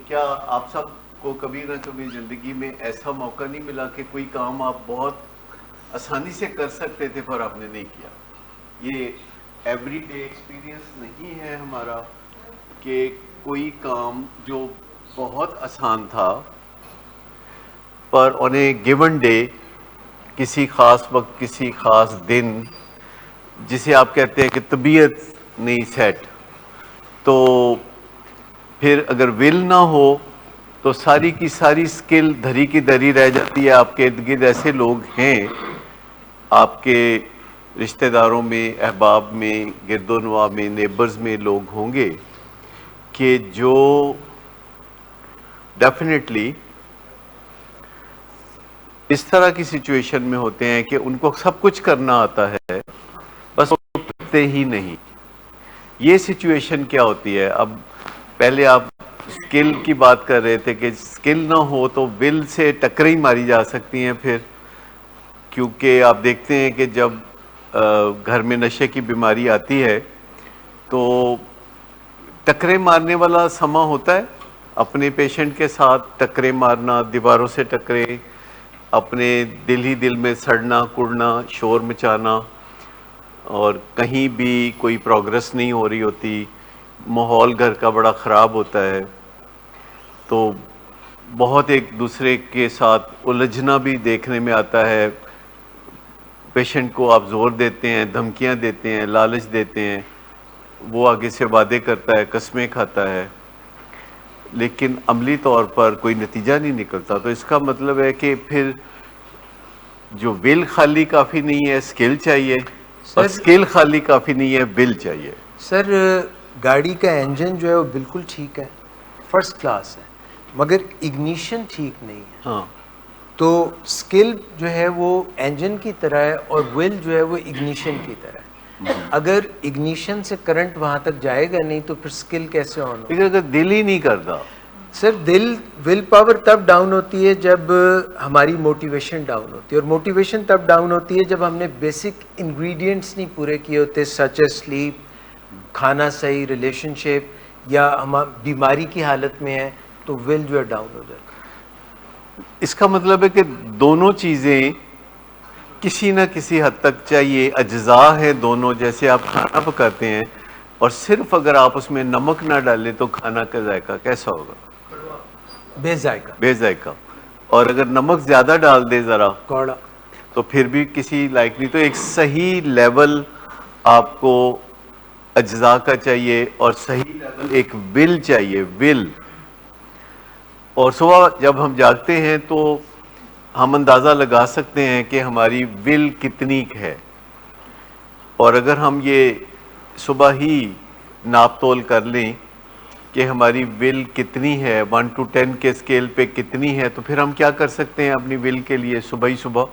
کیا آپ سب کو کبھی نہ کبھی زندگی میں ایسا موقع نہیں ملا کہ کوئی کام آپ بہت آسانی سے کر سکتے تھے پر آپ نے نہیں کیا؟ یہ ایوری ڈے ایکسپیرینس نہیں ہے ہمارا کہ کوئی کام جو بہت آسان تھا پر آن اے گیون ڈے، کسی خاص وقت، کسی خاص دن، جسے آپ کہتے ہیں کہ طبیعت نہیں سیٹ، تو پھر اگر ول نہ ہو تو ساری کی ساری سکل دھری کی دھری رہ جاتی ہے۔ آپ کے ارد گرد ایسے لوگ ہیں، آپ کے رشتہ داروں میں، احباب میں، گرد و نواح میں، نیبرز میں لوگ ہوں گے کہ جو ڈیفینیٹلی اس طرح کی سچویشن میں ہوتے ہیں کہ ان کو سب کچھ کرنا آتا ہے، بس وہ کرتے ہی نہیں۔ یہ سچویشن کیا ہوتی ہے؟ اب پہلے آپ سکل کی بات کر رہے تھے کہ سکل نہ ہو تو ول سے ٹکریں ماری جا سکتی ہیں پھر، کیونکہ آپ دیکھتے ہیں کہ جب گھر میں نشے کی بیماری آتی ہے تو ٹکریں مارنے والا سما ہوتا ہے، اپنے پیشنٹ کے ساتھ ٹکریں مارنا، دیواروں سے ٹکریں، اپنے دل ہی دل میں سڑنا کڑنا، شور مچانا، اور کہیں بھی کوئی پروگرس نہیں ہو رہی ہوتی، ماحول گھر کا بڑا خراب ہوتا ہے، تو بہت ایک دوسرے کے ساتھ الجھنا بھی دیکھنے میں آتا ہے۔ پیشنٹ کو آپ زور دیتے ہیں، دھمکیاں دیتے ہیں، لالچ دیتے ہیں، وہ آگے سے وعدے کرتا ہے، قسمیں کھاتا ہے، لیکن عملی طور پر کوئی نتیجہ نہیں نکلتا۔ تو اس کا مطلب ہے کہ پھر جو ول خالی کافی نہیں ہے، سکل چاہیے، اور سکل خالی کافی نہیں ہے، ول چاہیے۔ سر گاڑی کا انجن جو ہے وہ بالکل ٹھیک ہے، فرسٹ کلاس ہے، مگر اگنیشن ٹھیک نہیں ہے۔ ہاں، تو سکل جو ہے وہ انجن کی طرح ہے اور ول جو ہے وہ اگنیشن کی طرح ہے۔ اگر اگنیشن سے کرنٹ وہاں تک جائے گا نہیں تو پھر سکل کیسے آن ہوگا؟ لیکن اگر دل ہی نہیں کرتا، سر ول پاور تب ڈاؤن ہوتی ہے جب ہماری موٹیویشن ڈاؤن ہوتی ہے، اور موٹیویشن تب ڈاؤن ہوتی ہے جب ہم نے بیسک انگریڈینٹس نہیں پورے کیے ہوتے، سچ اے سلیپ، کھانا صحیح، ریلیشن شپ، یا ہم بیماری کی حالت میں ہیں تو ول جو ہے ڈاؤن ہو جاتا ہے۔ اس کا مطلب ہے کہ دونوں چیزیں کسی نہ کسی حد تک چاہیے، اجزاء ہیں دونوں۔ جیسے آپ کھانا پکاتے ہیں اور صرف اگر آپ اس میں نمک نہ ڈالیں تو کھانا کا ذائقہ کیسا ہوگا؟ بے ذائقہ، بے ذائقہ۔ اور اگر نمک زیادہ ڈال دے ذرا کوڑا۔ تو پھر بھی کسی لائق نہیں۔ تو ایک صحیح لیول آپ کو اجزاء کا چاہیے، اور صحیح لیول ایک ول چاہیے، ول۔ اور صبح جب ہم جاگتے ہیں تو ہم اندازہ لگا سکتے ہیں کہ ہماری ول کتنی ہے، اور اگر ہم یہ صبح ہی ناپ تول کر لیں کہ ہماری ول کتنی ہے، 1 to 10 کے اسکیل پہ کتنی ہے، تو پھر ہم کیا کر سکتے ہیں اپنی ول کے لیے صبح ہی صبح؟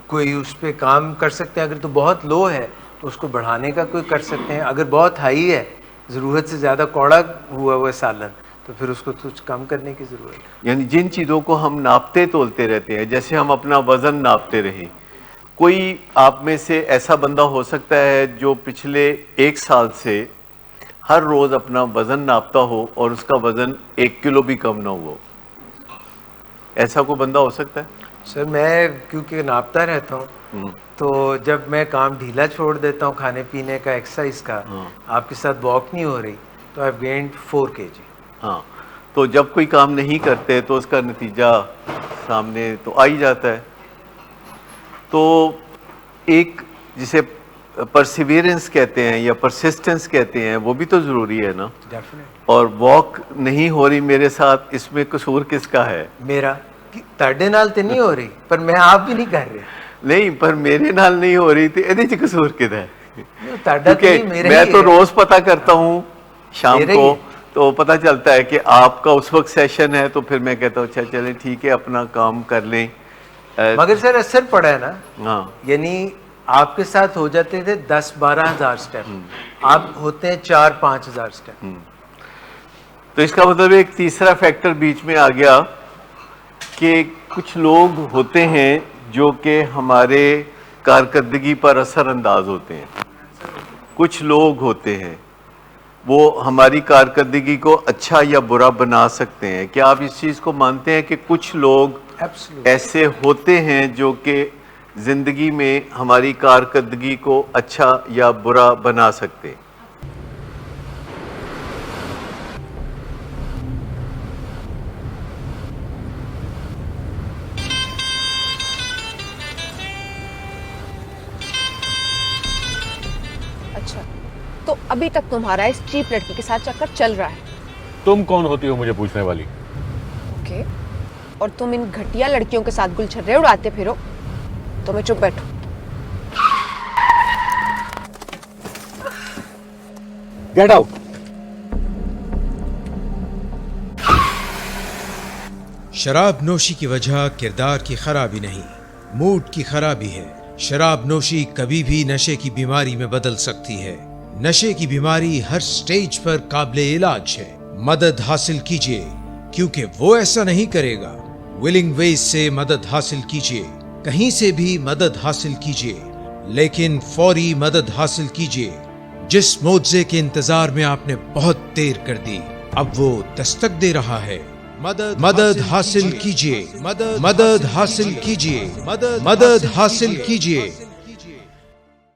کوئی اس پہ کام کر سکتے ہیں، اگر تو بہت لو ہے تو اس کو بڑھانے کا کوئی کر سکتے ہیں، اگر بہت ہائی ہے، ضرورت سے زیادہ کوڑا ہوا ہوا سالن، تو پھر اس کو کچھ کم کرنے کی ضرورت ہے۔ یعنی جن چیزوں کو ہم ناپتے تولتے رہتے ہیں، جیسے ہم اپنا وزن ناپتے رہیں، کوئی آپ میں سے ایسا بندہ ہو سکتا ہے جو پچھلے 1 سال سے ہر روز اپنا وزن ناپتا ہو اور اس کا وزن 1 کلو بھی کم نہ ہوا ہو؟ ایسا کوئی بندہ ہو سکتا ہے؟ سر میں کیونکہ ناپتا رہتا ہوں، تو جب میں کام ڈھیلا چھوڑ دیتا ہوں کھانے پینے کا، ایکسرسائز کا، آپ کے ساتھ واک نہیں ہو رہی، تو آئی ہیو گینڈ 4 kg۔ ہاں، تو جب کوئی کام نہیں کرتے تو اس کا نتیجہ سامنے تو آ ہی جاتا ہے۔ تو ایک جسے پرسیویرنس کہتے ہیں یا پرسسٹنس کہتے ہیں، وہ بھی تو ضروری ہے نا۔ ڈیفینیٹ اور واک نہیں ہو رہی میرے ساتھ، اس میں قصور کس کا ہے؟ میرا تاڑے نال تو نہیں ہو رہی، پر میں آپ بھی نہیں کر رہے۔ نہیں، پر میرے نال نہیں ہو رہی تھی، یہ قصور کدھر ہے؟ تاڑا تو نہیں، کیونکہ میرا میں ہی تو ہے۔ روز پتہ کرتا ہوں شام میرا ہی کو، ہے۔ تو پتہ چلتا ہے کہ آپ کا اس وقت سیشن ہے، تو پھر میں کہتا ہوں اچھا چلیں ٹھیک ہے، اپنا کام کر لیں۔ مگر سر اثر پڑا ہے نا، ہاں، یعنی آپ کے ساتھ ہو جاتے تھے 10-12 ہزار سٹیپ، آپ ہوتے ہیں 4-5 ہزار سٹیپ۔ تو اس کا مطلب ایک تیسرا فیکٹر بیچ میں آ گیا کہ کچھ لوگ ہوتے ہیں جو کہ ہمارے کارکردگی پر اثر انداز ہوتے ہیں۔ کچھ لوگ ہوتے ہیں وہ ہماری کارکردگی کو اچھا یا برا بنا سکتے ہیں. کیا آپ اس چیز کو مانتے ہیں کہ کچھ لوگ Absolutely. ایسے ہوتے ہیں جو کہ زندگی میں ہماری کارکردگی کو اچھا یا برا بنا سکتے ہیں؟ اچھا تو ابھی تک تمہارا اس چیپ لڑکی کے ساتھ چکر چل رہا ہے. تم کون ہوتی ہو مجھے پوچھنے والی؟ اوکے اور تم ان گھٹیا لڑکیوں کے ساتھ گلچھرے اڑاتے پھرو تو میں چپ بیٹھوں. Get out. شراب نوشی کی وجہ کردار کی خرابی نہیں، موڈ کی خرابی ہے. شراب نوشی کبھی بھی نشے کی بیماری میں بدل سکتی ہے. نشے کی بیماری ہر سٹیج پر قابل علاج ہے. مدد حاصل کیجیے کیونکہ وہ ایسا نہیں کرے گا. ولنگ ویز سے مدد حاصل کیجیے، کہیں سے بھی مدد حاصل کیجیے، لیکن فوری مدد حاصل کیجیے. جس معجزے کے انتظار میں آپ نے بہت دیر کر دی اب وہ دستک دے رہا ہے. مدد حاصل کیجیے، مدد حاصل کیجیے، مدد حاصل کیجیے.